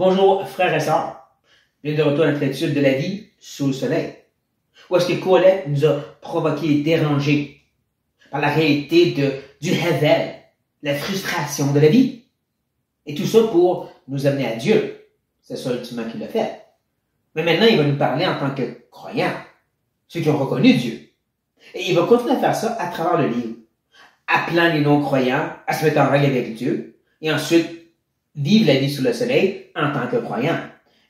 Bonjour, frères et sœurs. Bienvenue de retour à notre étude de la vie sous le soleil. Où est-ce que Colette nous a provoqué et dérangé par la réalité du rével, la frustration de la vie. Et tout ça pour nous amener à Dieu. C'est ça ultimement qu'il a fait. Mais maintenant, il va nous parler en tant que croyants, ceux qui ont reconnu Dieu. Et il va continuer à faire ça à travers le livre, appelant les non-croyants à se mettre en règle avec Dieu, et ensuite vivre la vie sous le soleil en tant que croyant.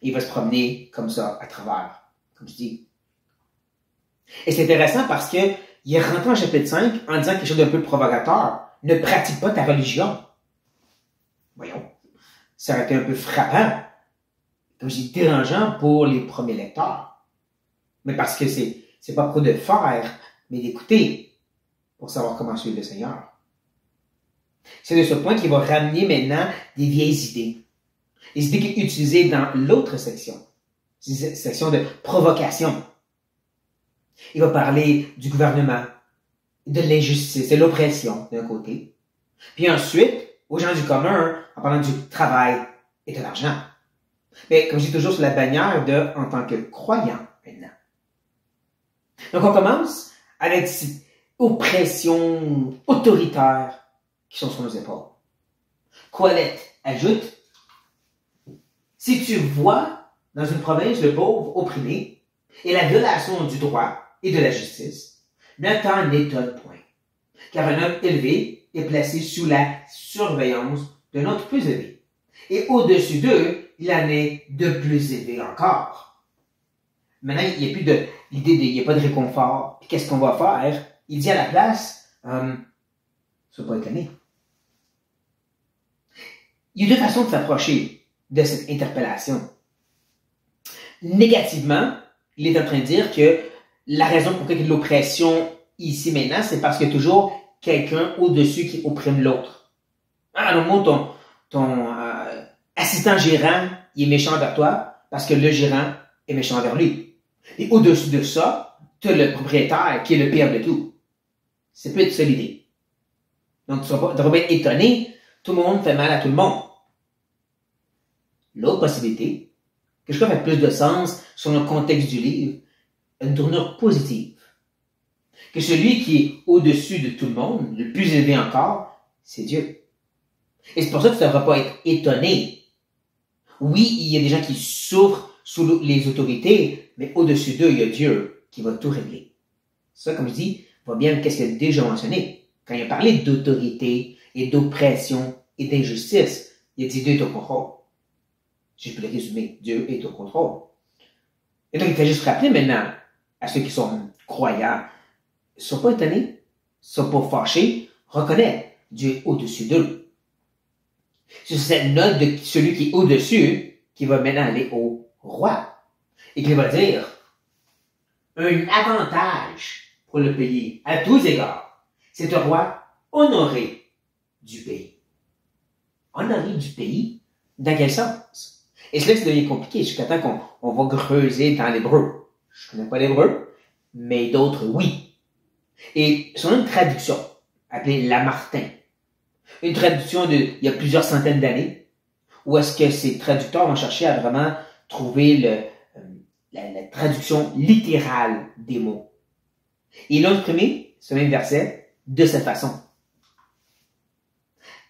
Il va se promener comme ça à travers, comme je dis. Et c'est intéressant parce que il est rentré en chapitre 5 en disant quelque chose d'un peu provocateur. Ne pratique pas ta religion. Voyons. Ça aurait été un peu frappant, comme je dis, dérangeant pour les premiers lecteurs. Mais parce que c'est pas pour de faire, mais d'écouter pour savoir comment suivre le Seigneur. C'est de ce point qu'il va ramener maintenant des vieilles idées. Les idées qu'il utilisait dans l'autre section. Section de provocation. Il va parler du gouvernement, de l'injustice, de l'oppression d'un côté. Puis ensuite, aux gens du commun, en parlant du travail et de l'argent. Mais comme je dis toujours, sur la bannière de en tant que croyant maintenant. Donc on commence avec cette oppression autoritaire qui sont sur nos épaules. Colette ajoute, si tu vois dans une province le pauvre opprimé et la violation du droit et de la justice, ne t'en étonne point, car un homme élevé est placé sous la surveillance d'un autre plus élevé. Et au-dessus d'eux, il en est de plus élevé encore. Maintenant, il n'y a plus de l'idée il n'y a pas de réconfort. Puis qu'est-ce qu'on va faire? Il dit à la place, sois pas étonné. Il y a deux façons de s'approcher de cette interpellation. Négativement, il est en train de dire que la raison pour laquelle il y a de l'oppression ici maintenant, c'est parce qu'il y a toujours quelqu'un au-dessus qui opprime l'autre. Ah, non, ton assistant gérant, il est méchant vers toi parce que le gérant est méchant vers lui. Et au-dessus de ça, tu as le propriétaire qui est le pire de tout. C'est peut être ça l'idée. Donc, tu ne devrais pas être étonné, tout le monde fait mal à tout le monde. L'autre possibilité, que je crois fait plus de sens sur le contexte du livre, une tournure positive. Que celui qui est au-dessus de tout le monde, le plus élevé encore, c'est Dieu. Et c'est pour ça que tu ne devras pas être étonné. Oui, il y a des gens qui souffrent sous les autorités, mais au-dessus d'eux, il y a Dieu qui va tout régler. Ça, comme je dis, va bien avec ce qu'il a déjà mentionné. Quand il a parlé d'autorité et d'oppression et d'injustice, il a dit Dieu est au contrôle. Si je peux le résumer, Dieu est au contrôle. Et donc, il fait juste rappeler maintenant à ceux qui sont croyants, ne sois pas étonnés, ne sois pas fâchés, reconnais, Dieu est au-dessus d'eux. C'est cette note de celui qui est au-dessus qui va maintenant aller au roi. Et qui va dire, un avantage pour le pays, à tous égards, c'est un roi honoré du pays. Honoré du pays? Dans quel sens? Et c'est là que ça devient compliqué jusqu'à temps qu'on va creuser dans l'hébreu. Je ne connais pas l'hébreu, mais d'autres, oui. Et sur une traduction, appelée Lamartine, une traduction il y a plusieurs centaines d'années, où est-ce que ces traducteurs vont chercher à vraiment trouver la traduction littérale des mots. Et ils l'ont imprimé, ce même verset, de cette façon.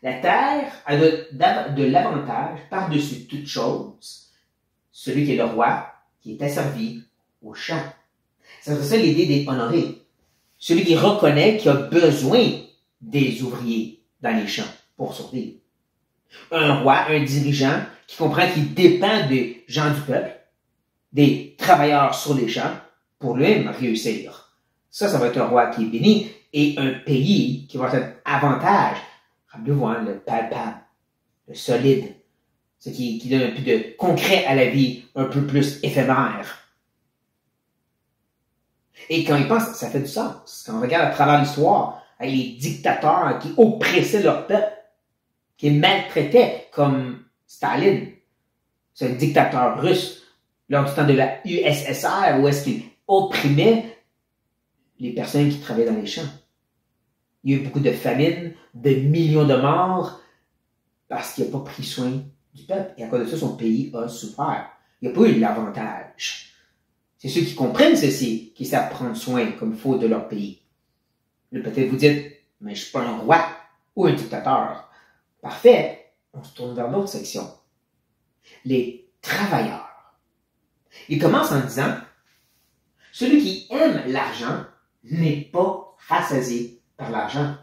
La terre a de l'avantage par-dessus toute chose, celui qui est le roi, qui est asservi au champ. C'est ça l'idée des honorés. Celui qui reconnaît qu'il a besoin des ouvriers dans les champs pour survivre. Un roi, un dirigeant qui comprend qu'il dépend des gens du peuple, des travailleurs sur les champs, pour lui-même réussir. Ça va être un roi qui est béni et un pays qui va avoir cet avantage. Rappelez-vous, le palpable, le solide, ce qui donne un peu de concret à la vie, un peu plus éphémère. Et quand il pense, ça fait du sens. Quand on regarde à travers l'histoire, les dictateurs qui oppressaient leur peuple, qui les maltraitaient, comme Staline, c'est un dictateur russe, lors du temps de la USSR, où est-ce qu'il opprimait les personnes qui travaillaient dans les champs. Il y a eu beaucoup de famines, de millions de morts, parce qu'il n'a pas pris soin du peuple. Et à cause de ça, son pays a souffert. Il n'y a pas eu l'avantage. C'est ceux qui comprennent ceci qui savent prendre soin comme il faut de leur pays. Là, peut-être vous dites, mais je ne suis pas un roi ou un dictateur. Parfait, on se tourne vers l'autre section. Les travailleurs. Il commence en disant, celui qui aime l'argent n'est pas rassasié par l'argent.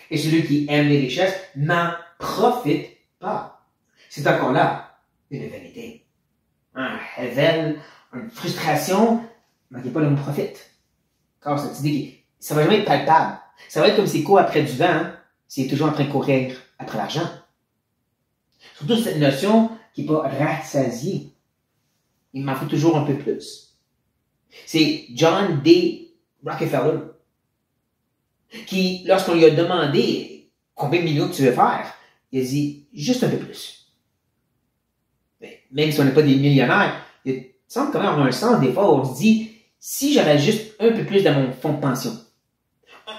Et celui qui aime les richesses n'en profite pas. C'est encore là une vérité. Un révèle, une frustration, manquez pas le mot profite. Car cette idée, ça va jamais être palpable. Ça va être comme s'il court après du vent, s'il est toujours en train de courir après l'argent. Surtout cette notion qui n'est pas rassasié. Il m'en faut toujours un peu plus. C'est John D. Rockefeller qui, lorsqu'on lui a demandé combien de millions tu veux faire, il a dit juste un peu plus. Mais même si on n'est pas des millionnaires, il semble quand même avoir un sens des fois où on se dit, si j'avais juste un peu plus dans mon fonds de pension,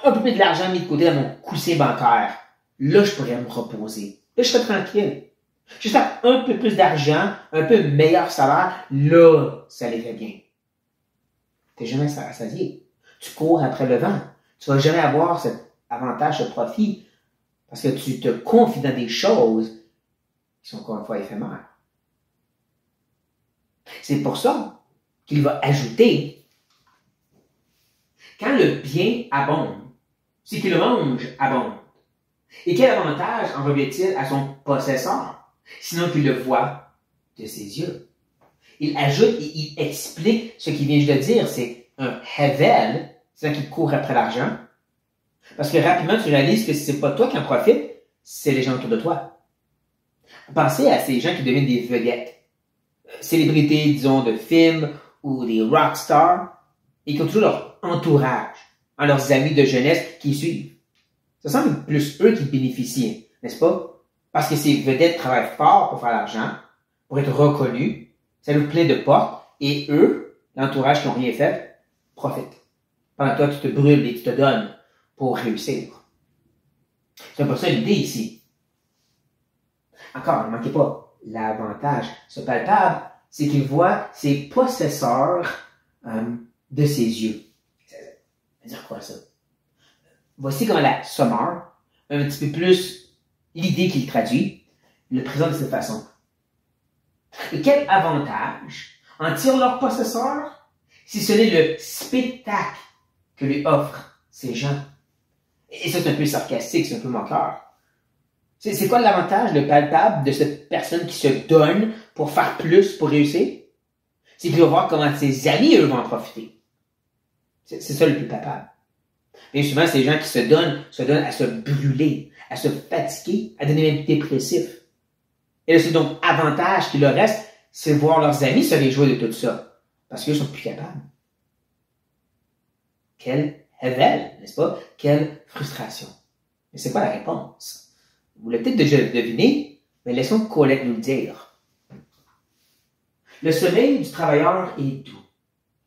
un peu plus de l'argent mis de côté dans mon coussin bancaire, là je pourrais me reposer. Là je serais tranquille. Juste un peu plus d'argent, un peu meilleur salaire, là ça irait bien. T'es jamais rassasié. Tu cours après le vent. Tu vas jamais avoir cet avantage, ce profit, parce que tu te confies dans des choses qui sont encore une fois éphémères. C'est pour ça qu'il va ajouter, quand le bien abonde, c'est qu'il le mange abonde. Et quel avantage en revient-il à son possesseur, sinon qu'il le voit de ses yeux? Il ajoute et il explique ce qu'il vient juste de dire, c'est un hevel, c'est-à-dire qu'il court après l'argent. Parce que rapidement, tu réalises que c'est pas toi qui en profites, c'est les gens autour de toi. Pensez à ces gens qui deviennent des vedettes, célébrités, disons, de films ou des rock stars, et qui ont toujours leur entourage, leurs amis de jeunesse qui les suivent. Ça semble plus eux qui bénéficient, n'est-ce pas? Parce que ces vedettes travaillent fort pour faire l'argent, pour être reconnus, ça ouvre plein de portes, et eux, l'entourage qui n'ont rien fait, profitent. Pendant que toi, tu te brûles et tu te donnes pour réussir. C'est pas ça l'idée ici. Encore, ne manquez pas, l'avantage, ce palpable, c'est qu'il voit ses possesseurs de ses yeux. Ça veut dire quoi ça? Voici comment la Sommer, un petit peu plus l'idée qu'il traduit, le présente de cette façon. Et quel avantage en tirent leurs possesseurs si ce n'est le spectacle que lui offrent ces gens? Et ça, c'est un peu sarcastique, c'est un peu moqueur. C'est quoi l'avantage, le palpable de cette personne qui se donne pour faire plus, pour réussir? C'est qu'il va voir comment ses amis, eux, vont en profiter. C'est ça le plus palpable. Et souvent, ces gens qui se donnent à se brûler, à se fatiguer, à devenir même dépressifs. Et là, c'est donc avantage qui leur reste, c'est voir leurs amis se réjouir de tout ça. Parce qu'eux sont plus capables. Quelle révèle, n'est-ce pas? Quelle frustration. Mais c'est quoi la réponse? Vous l'avez peut-être déjà deviné, mais laissons Colette nous le dire. Le sommeil du travailleur est doux,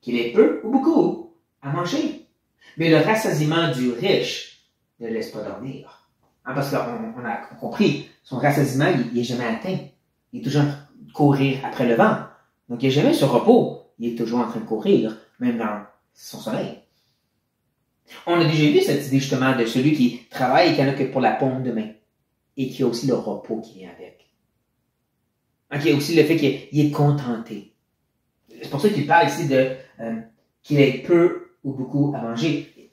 qu'il ait peu ou beaucoup à manger. Mais le rassasiement du riche ne le laisse pas dormir. Parce qu'on a compris, son rassasiement, il n'est jamais atteint. Il est toujours en train de courir après le vent. Donc, il n'est jamais sur repos. Il est toujours en train de courir, même dans son sommeil. On a déjà vu cette idée justement de celui qui travaille et qui en a que pour la paume de main. Et qui a aussi le repos qui vient avec. Donc, il y a aussi le fait qu'il est contenté. C'est pour ça qu'il parle ici de qu'il ait peu ou beaucoup à manger.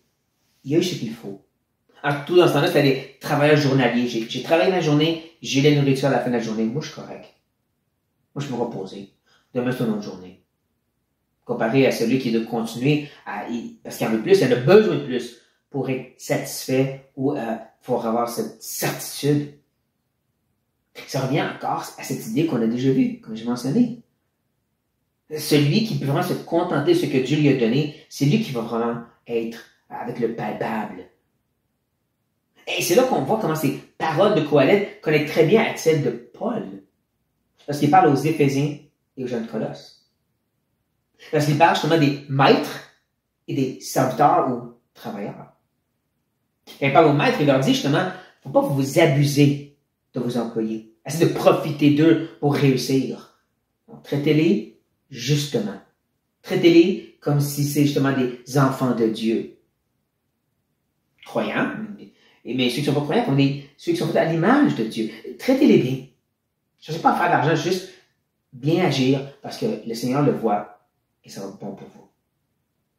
Il y a eu ce qu'il faut. Alors, tout dans ce temps-là, c'était des travailleurs journaliers. J'ai travaillé ma journée, j'ai la nourriture à la fin de la journée. Moi, je suis correct. Moi, je peux me reposer. Demain, c'est une autre journée. Comparé à celui qui doit continuer parce qu'il en veut plus, il en a besoin de plus pour être satisfait ou pour avoir cette certitude. Ça revient encore à cette idée qu'on a déjà vue, comme j'ai mentionné. Celui qui peut vraiment se contenter de ce que Dieu lui a donné, c'est lui qui va vraiment être avec le palpable. Et c'est là qu'on voit comment ces paroles de Coëlette connectent très bien avec celles de Paul. Lorsqu'il parle aux Éphésiens et aux jeunes Colosses. Lorsqu'il parle justement des maîtres et des serviteurs ou travailleurs. Quand il parle aux maîtres, il leur dit justement, il ne faut pas vous abuser de vos employés. Essayez de profiter d'eux pour réussir. Donc, traitez-les justement. Traitez-les comme si c'est justement des enfants de Dieu. Croyants, mais ceux qui ne sont pas croyants, comme ceux qui sont faits à l'image de Dieu. Traitez-les bien. Ne cherchez pas à faire de l'argent, juste bien agir parce que le Seigneur le voit et ça va être bon pour vous.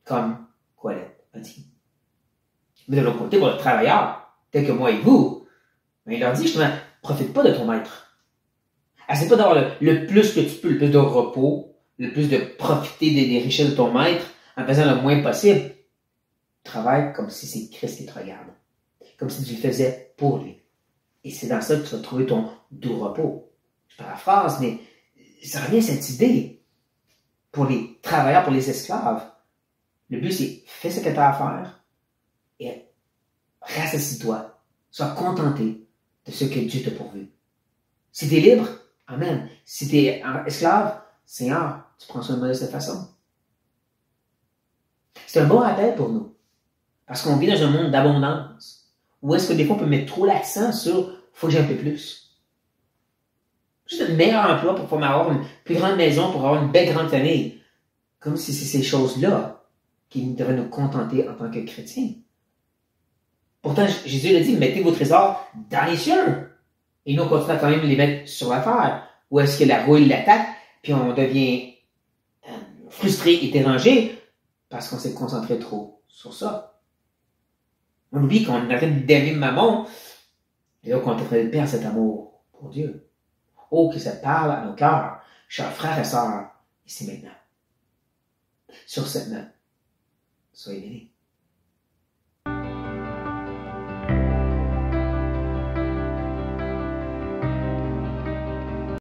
Comme Colette a dit. Mais de l'autre côté, pour le travailleur, tel que moi et vous, il leur dit justement, profite pas de ton maître. Essaie pas d'avoir le plus que tu peux, le plus de repos, le plus de profiter des richesses de ton maître en faisant le moins possible. Travaille comme si c'est Christ qui te regarde. Comme si tu le faisais pour lui. Et c'est dans ça que tu vas trouver ton doux repos. Je paraphrase, mais ça revient à cette idée. Pour les travailleurs, pour les esclaves, le but c'est fais ce que tu as à faire et rassasie-toi. Sois contenté de ce que Dieu t'a pourvu. Si tu es libre, amen. Si tu es esclave, Seigneur, tu prends soin de moi de cette façon. C'est un bon rappel pour nous. Parce qu'on vit dans un monde d'abondance. Où est-ce que des fois on peut mettre trop l'accent sur faut que j'ai un peu plus. Juste un meilleur emploi pour pouvoir avoir une plus grande maison, pour avoir une belle grande famille. Comme si c'est ces choses-là qui devraient nous contenter en tant que chrétiens. Pourtant, Jésus l'a dit, mettez vos trésors dans les cieux. Et nous, on continue à quand même les mettre sur la terre. Où est-ce que la rouille l'attaque, puis on devient frustré et dérangé parce qu'on s'est concentré trop sur ça. On oublie qu'on arrête d'aimer maman et donc on devrait perdre cet amour pour Dieu. Oh, que ça parle à nos cœurs, chers frères et sœurs, ici maintenant. Sur cette note, soyez bénis.